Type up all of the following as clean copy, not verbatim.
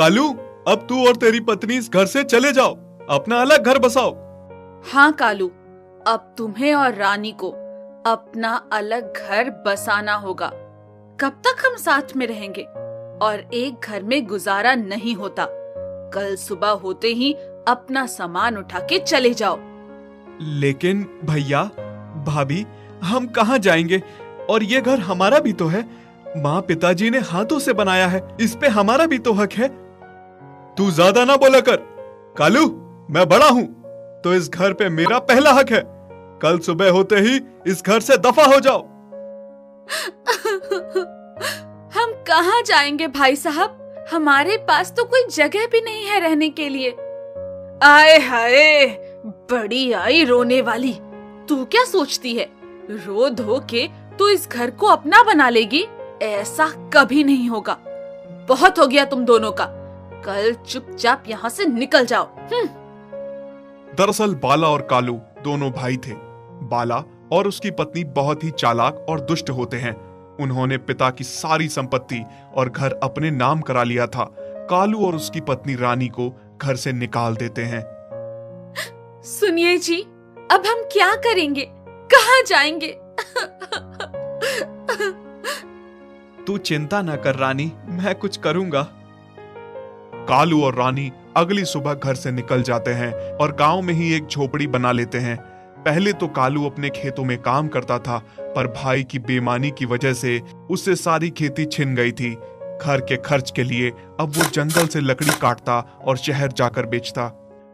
कालू, अब तू और तेरी पत्नी इस घर से चले जाओ, अपना अलग घर बसाओ। हाँ कालू, अब तुम्हें और रानी को अपना अलग घर बसाना होगा। कब तक हम साथ में रहेंगे? और एक घर में गुजारा नहीं होता। कल सुबह होते ही अपना सामान उठा के चले जाओ। लेकिन भैया, भाभी, हम कहाँ जाएंगे? और ये घर हमारा भी तो है। माँ पिताजी ने हाथों से बनाया है, इस पे हमारा भी तो हक है। तू ज्यादा ना बोला कर। कालू, मैं बड़ा हूँ तो इस घर पे मेरा पहला हक है। कल सुबह होते ही इस घर से दफा हो जाओ। हम कहाँ जाएंगे भाई साहब? हमारे पास तो कोई जगह भी नहीं है रहने के लिए। आए हाय, बड़ी आई रोने वाली। तू क्या सोचती है, रो धो के तू इस घर को अपना बना लेगी? ऐसा कभी नहीं होगा। बहुत हो गया तुम दोनों का। कल चुपचाप यहाँ से निकल जाओ। दरअसल बाला और कालू दोनों भाई थे। बाला और उसकी पत्नी बहुत ही चालाक और दुष्ट होते हैं। उन्होंने पिता की सारी संपत्ति और घर अपने नाम करा लिया था। कालू और उसकी पत्नी रानी को घर से निकाल देते हैं। सुनिए जी, अब हम क्या करेंगे? कहाँ जाएंगे? तू चिंता न कर रानी, मैं कुछ करूंगा। कालू और रानी अगली सुबह घर से निकल जाते हैं और गांव में ही एक झोपड़ी बना लेते हैं। पहले तो कालू अपने खेतों में काम करता था, पर भाई की बेईमानी की वजह से उससे सारी खेती छिन गई थी। घर के खर्च के लिए अब वो जंगल से लकड़ी काटता और शहर जाकर बेचता।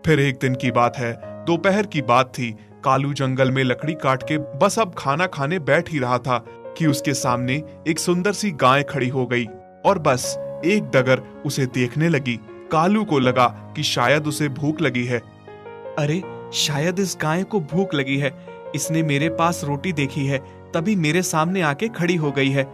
फिर एक दिन की बात है, दोपहर की बात थी। कालू जंगल में लकड़ी काट के बस अब खाना खाने बैठ ही रहा था कि उसके सामने एक सुंदर सी गाय खड़ी हो गई और बस एक डगर उसे देखने लगी। कालू को लगा कि शायद उसे भूख लगी है। अरे, शायद इस गाय को भूख लगी है, इसने मेरे पास रोटी देखी है तभी मेरे सामने आके खड़ी हो गई है।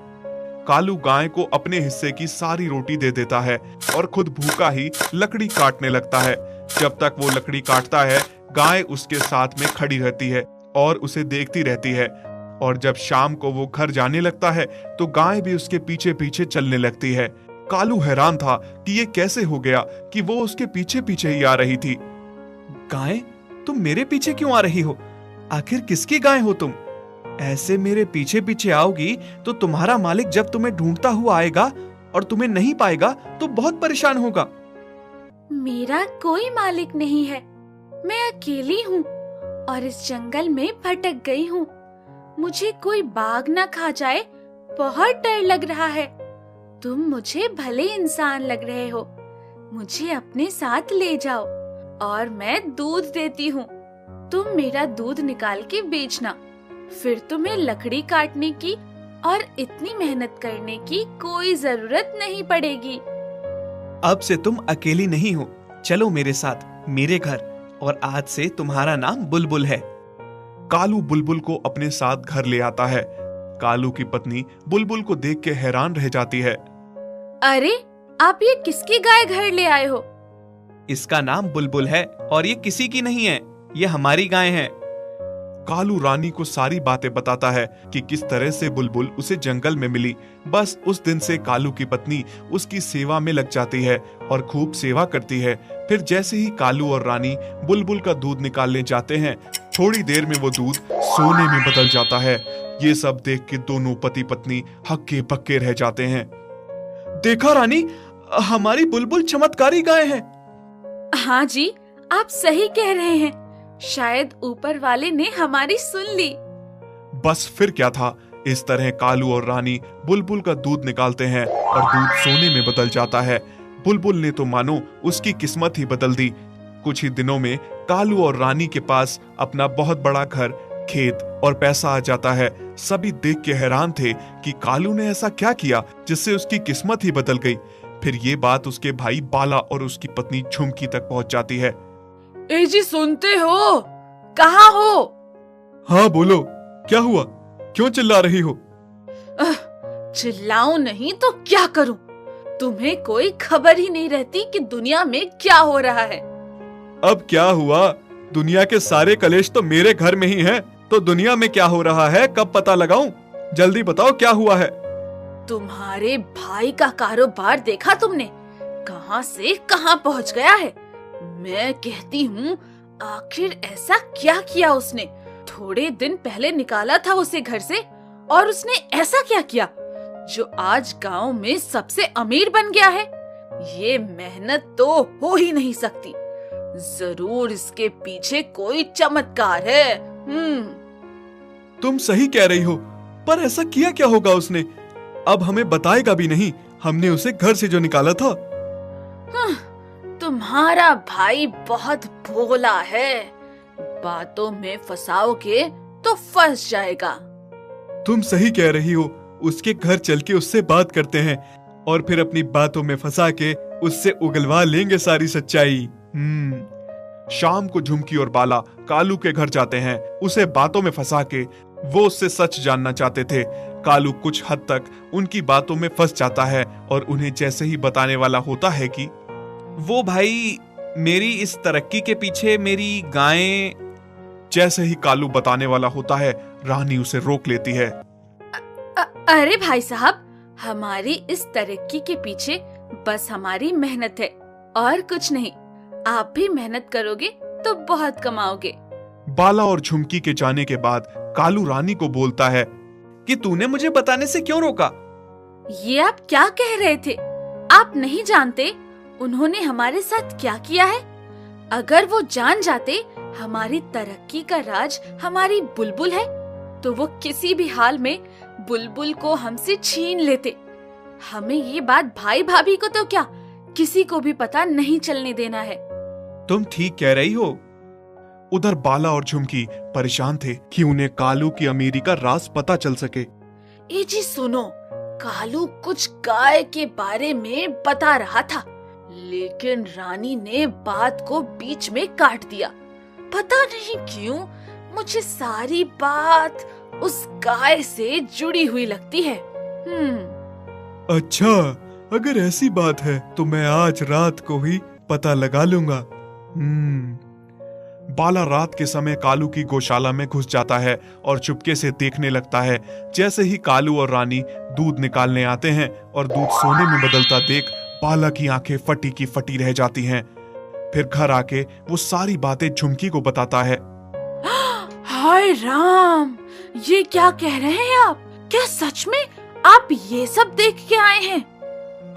कालू गाय को अपने हिस्से की सारी रोटी दे देता है और खुद भूखा ही लकड़ी काटने लगता है। जब तक वो लकड़ी काटता है, गाय उसके साथ में खड़ी रहती है और उसे देखती रहती है। और जब शाम को वो घर जाने लगता है तो गाय भी उसके पीछे पीछे चलने लगती है। कालू हैरान था कि ये कैसे हो गया कि वो उसके पीछे पीछे ही आ रही थी। गाय, तुम मेरे पीछे क्यों आ रही हो? आखिर किसकी गाय हो तुम? ऐसे मेरे पीछे पीछे आओगी तो तुम्हारा मालिक जब तुम्हें ढूंढता हुआ आएगा और तुम्हें नहीं पाएगा तो बहुत परेशान होगा। मेरा कोई मालिक नहीं है, मैं अकेली हूँ और इस जंगल में भटक गई हूँ। मुझे कोई बाघ न खा जाए, बहुत डर लग रहा है। तुम मुझे भले इंसान लग रहे हो, मुझे अपने साथ ले जाओ और मैं दूध देती हूँ। तुम मेरा दूध निकाल के बेचना, फिर तुम्हें लकड़ी काटने की और इतनी मेहनत करने की कोई जरूरत नहीं पड़ेगी। अब से तुम अकेली नहीं हो, चलो मेरे साथ मेरे घर, और आज से तुम्हारा नाम बुलबुल है। कालू बुलबुल को अपने साथ घर ले आता है। कालू की पत्नी बुलबुल को देख के हैरान रह जाती है। अरे, आप ये किसकी गाय घर ले आए हो? इसका नाम बुलबुल है और ये किसी की नहीं है, ये हमारी गाय है। कालू रानी को सारी बातें बताता है कि किस तरह से बुलबुल उसे जंगल में मिली। बस उस दिन से कालू की पत्नी उसकी सेवा में लग जाती है और खूब सेवा करती है। फिर जैसे ही कालू और रानी बुलबुल का दूध निकालने जाते हैं, थोड़ी देर में वो दूध सोने में बदल जाता है। ये सब देख के दोनों पति पत्नी हक्के बक्के रह जाते हैं। देखा रानी, हमारी बुलबुल चमत्कारी गाय है। हाँ जी, आप सही कह रहे हैं। शायद ऊपर वाले ने हमारी सुन ली। बस फिर क्या था, इस तरह कालू और रानी बुलबुल का दूध निकालते हैं और दूध सोने में बदल जाता है। बुलबुल ने तो मानो उसकी किस्मत ही बदल दी। कुछ ही दिनों में कालू और रानी के पास अपना बहुत बड़ा घर, खेत और पैसा आ जाता है। सभी देख के हैरान थे कि कालू ने ऐसा क्या किया जिससे उसकी किस्मत ही बदल गई। फिर ये बात उसके भाई बाला और उसकी पत्नी झुमकी तक पहुंच जाती है। ए जी, सुनते हो? कहाँ हो? हाँ बोलो, क्या हुआ? क्यों चिल्ला रही हो? चिल्लाऊं नहीं तो क्या करूं? तुम्हें कोई खबर ही नहीं रहती कि दुनिया में क्या हो रहा है। अब क्या हुआ? दुनिया के सारे कलेश तो मेरे घर में ही हैं, तो दुनिया में क्या हो रहा है कब पता लगाऊं? जल्दी बताओ क्या हुआ है। तुम्हारे भाई का कारोबार देखा तुमने? कहां से कहां पहुंच गया है। मैं कहती हूँ आखिर ऐसा क्या किया उसने। थोड़े दिन पहले निकाला था उसे घर से और उसने ऐसा क्या किया जो आज गांव में सबसे अमीर बन गया है। ये मेहनत तो हो ही नहीं सकती। जरूर इसके पीछे कोई चमत्कार है। तुम सही कह रही हो, पर ऐसा किया क्या होगा उसने? अब हमें बताएगा भी नहीं। हमने उसे घर से जो निकाला था। तुम्हारा भाई बहुत भोला है। बातों में फंसाओगे तो फंस जाएगा। तुम सही कह रही हो। उसके घर चल के उससे बात करते हैं और फिर अपनी बातों में फंसा के उससे उगलवा लेंगे सारी सच्चाई। शाम को झुमकी और बाला कालू के घर जाते हैं। उसे बातों में फंसा के वो उससे सच जानना चाहते थे। कालू कुछ हद तक उनकी बातों में फंस जाता है और उन्हें जैसे ही बताने वाला होता है कि वो भाई, मेरी इस तरक्की के पीछे मेरी गायें। जैसे ही कालू बताने वाला होता है, रानी उसे रोक लेती है। अरे भाई साहब, हमारी इस तरक्की के पीछे बस हमारी मेहनत है और कुछ नहीं। आप भी मेहनत करोगे तो बहुत कमाओगे। बाला और झुमकी के जाने के बाद कालू रानी को बोलता है कि तूने मुझे बताने से क्यों रोका? ये आप क्या कह रहे थे? आप नहीं जानते उन्होंने हमारे साथ क्या किया है? अगर वो जान जाते हमारी तरक्की का राज हमारी बुलबुल है तो वो किसी भी हाल में बुलबुल को हमसे छीन लेते। हमें ये बात भाई भाभी को तो क्या, किसी को भी पता नहीं चलने देना है। तुम ठीक कह रही हो। उधर बाला और झुमकी परेशान थे कि उन्हें कालू की अमीरी का राज पता चल सके। ए जी सुनो, कालू कुछ गाय के बारे में बता रहा था, लेकिन रानी ने बात को बीच में काट दिया। पता नहीं क्यों मुझे सारी बात उस गाय से जुड़ी हुई लगती है। अच्छा, अगर ऐसी बात है तो मैं आज रात को ही पता लगा लूंगा। बाला रात के समय कालू की गौशाला में घुस जाता है और चुपके से देखने लगता है। जैसे ही कालू और रानी दूध निकालने आते हैं और दूध सोने में बदलता देख बाला की आंखें फटी की फटी रह जाती हैं। फिर घर आके वो सारी बातें झुमकी को बताता है। हाय राम, ये क्या कह रहे हैं आप? क्या सच में आप ये सब देख के आए हैं?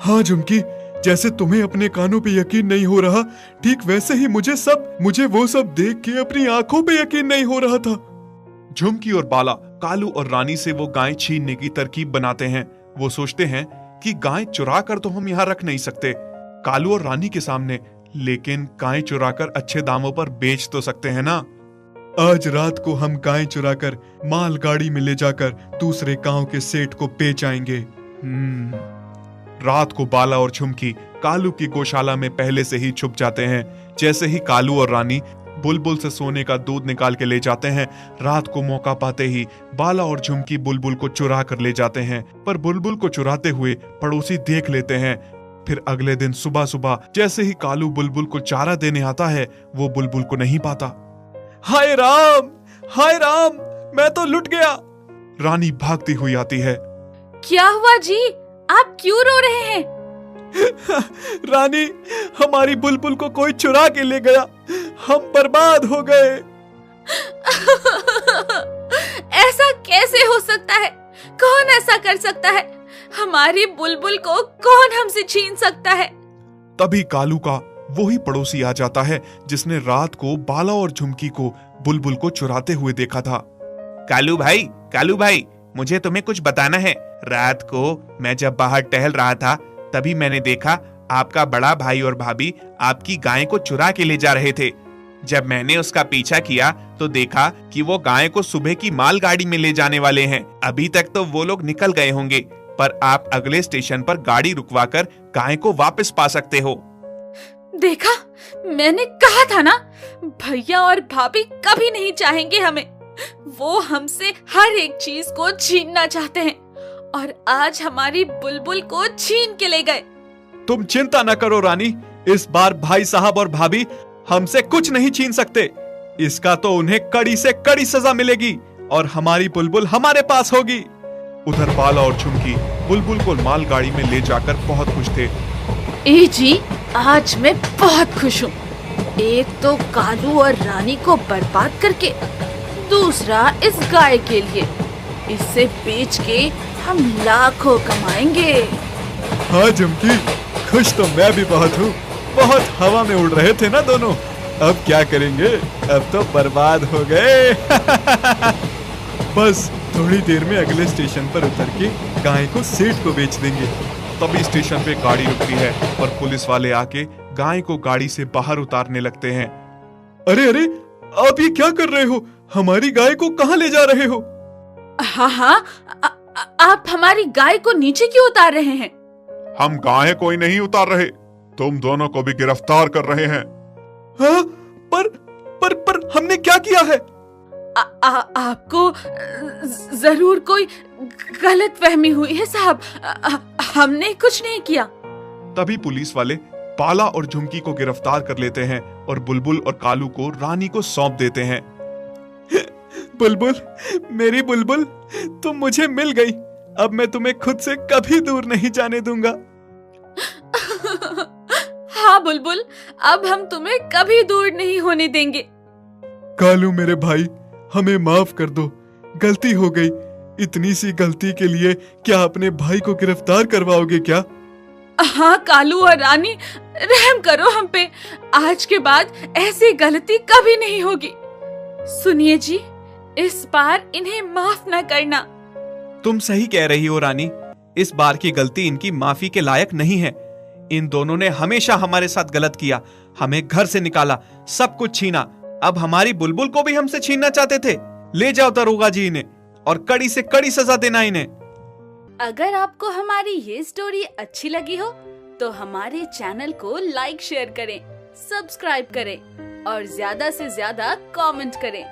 हाँ झुमकी, जैसे तुम्हें अपने कानों पे यकीन नहीं हो रहा, ठीक वैसे ही मुझे वो सब देख के अपनी आंखों पे यकीन नहीं हो रहा था। झुमकी और बाला कालू और रानी से वो गाय छीनने की तरकीब बनाते हैं। वो सोचते हैं कि गाय चुरा कर तो हम यहाँ रख नहीं सकते कालू और रानी के सामने, लेकिन गाय चुरा कर अच्छे दामों पर बेच तो सकते हैं ना। आज रात को हम गाय चुरा कर माल गाड़ी में ले जाकर दूसरे गांव के सेठ को बेच आएंगे। रात को बाला और झुमकी कालू की गौशाला में पहले से ही छुप जाते हैं। जैसे ही कालू और रानी बुलबुल से सोने का दूध निकाल के ले जाते हैं, रात को मौका पाते ही बाला और झुमकी बुलबुल को चुरा कर ले जाते हैं। पर बुलबुल को चुराते हुए पड़ोसी देख लेते हैं। फिर अगले दिन सुबह सुबह जैसे ही कालू बुलबुल को चारा देने आता है, वो बुलबुल को नहीं पाता। हाय राम, मैं तो लुट गया। रानी भागती हुई आती है। क्या हुआ जी, आप क्यों रो रहे हैं? रानी, हमारी बुलबुल को कोई चुरा के ले गया, हम बर्बाद हो गए। ऐसा कैसे हो सकता है? कौन ऐसा कर सकता है? हमारी बुलबुल को कौन हमसे छीन सकता है? तभी कालू का वही पड़ोसी आ जाता है जिसने रात को बाला और झुमकी को बुलबुल को चुराते हुए देखा था। कालू भाई, मुझे तुम्हें कुछ बताना है। रात को मैं जब बाहर टहल रहा था, तभी मैंने देखा आपका बड़ा भाई और भाभी आपकी गाय को चुरा के ले जा रहे थे। जब मैंने उसका पीछा किया तो देखा कि वो गाय को सुबह की मालगाड़ी में ले जाने वाले हैं। अभी तक तो वो लोग निकल गए होंगे, पर आप अगले स्टेशन पर गाड़ी रुकवाकर गाय को वापस पा सकते हो। देखा, मैंने कहा था ना, भैया और भाभी कभी नहीं चाहेंगे हमें। वो हमसे हर एक चीज को छीनना चाहते हैं और आज हमारी बुलबुल को छीन के ले गए। तुम चिंता न करो रानी, इस बार भाई साहब और भाभी हमसे कुछ नहीं छीन सकते। इसका तो उन्हें कड़ी से कड़ी सजा मिलेगी और हमारी बुलबुल हमारे पास होगी। उधर बाला और झुमकी बुलबुल को मालगाड़ी में ले जाकर बहुत खुश थे। ए जी, आज मैं बहुत खुश हूँ। एक तो कालू और रानी को बर्बाद करके, दूसरा इस गाय के लिए। इसे बेच के हम लाखों कमाएंगे। हाँ झुमकी, खुश तो मैं भी बहुत हूँ। बहुत हवा में उड़ रहे थे ना दोनों, अब क्या करेंगे, अब तो बर्बाद हो गए। बस थोड़ी देर में अगले स्टेशन पर उतर के गाय को सेठ को बेच देंगे। तभी स्टेशन पे गाड़ी रुकती है और पुलिस वाले आके गाय को गाड़ी से बाहर उतारने लगते हैं। अरे अरे, आप ये क्या कर रहे हो? हमारी गाय को कहाँ ले जा रहे हो? हाँ, आप हमारी गाय को नीचे क्यों उतार रहे हैं? हम गाय कोई नहीं उतार रहे, तुम दोनों को भी गिरफ्तार कर रहे हैं। हाँ, पर हमने क्या किया है? आपको जरूर कोई गलत फहमी हुई है साहब। हमने कुछ नहीं किया। तभी पुलिस वाले पाला और झुमकी को गिरफ्तार कर लेते हैं और बुलबुल और कालू को रानी को सौंप देते हैं। बुलबुल, मेरी बुलबुल, तुम मुझे मिल गई। अब मैं तुम्हें खुद से कभी दूर नहीं जाने दूंगा। हाँ बुलबुल, अब हम तुम्हें कभी दूर नहीं होने देंगे। कालू मेरे भाई, हमें माफ कर दो, गलती हो गई। इतनी सी गलती के लिए क्या अपने भाई को गिरफ्तार करवाओगे क्या? हाँ कालू और रानी, रहम करो हम पे। आज के बाद ऐसी गलती कभी नहीं होगी। सुनिए जी, इस बार इन्हें माफ न करना। तुम सही कह रही हो रानी, इस बार की गलती इनकी माफी के लायक नहीं है। इन दोनों ने हमेशा हमारे साथ गलत किया, हमें घर से निकाला, सब कुछ छीना। अब हमारी बुलबुल को भी हमसे छीनना चाहते थे। ले जाओ दरोगा जी इन्हें और कड़ी से कड़ी सजा देना इन्हें। अगर आपको हमारी ये स्टोरी अच्छी लगी हो तो हमारे चैनल को लाइक, शेयर करें, सब्सक्राइब करें और ज्यादा से ज्यादा कमेंट करें,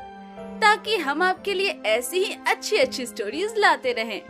ताकि हम आपके लिए ऐसी ही अच्छी अच्छी स्टोरीज लाते रहें।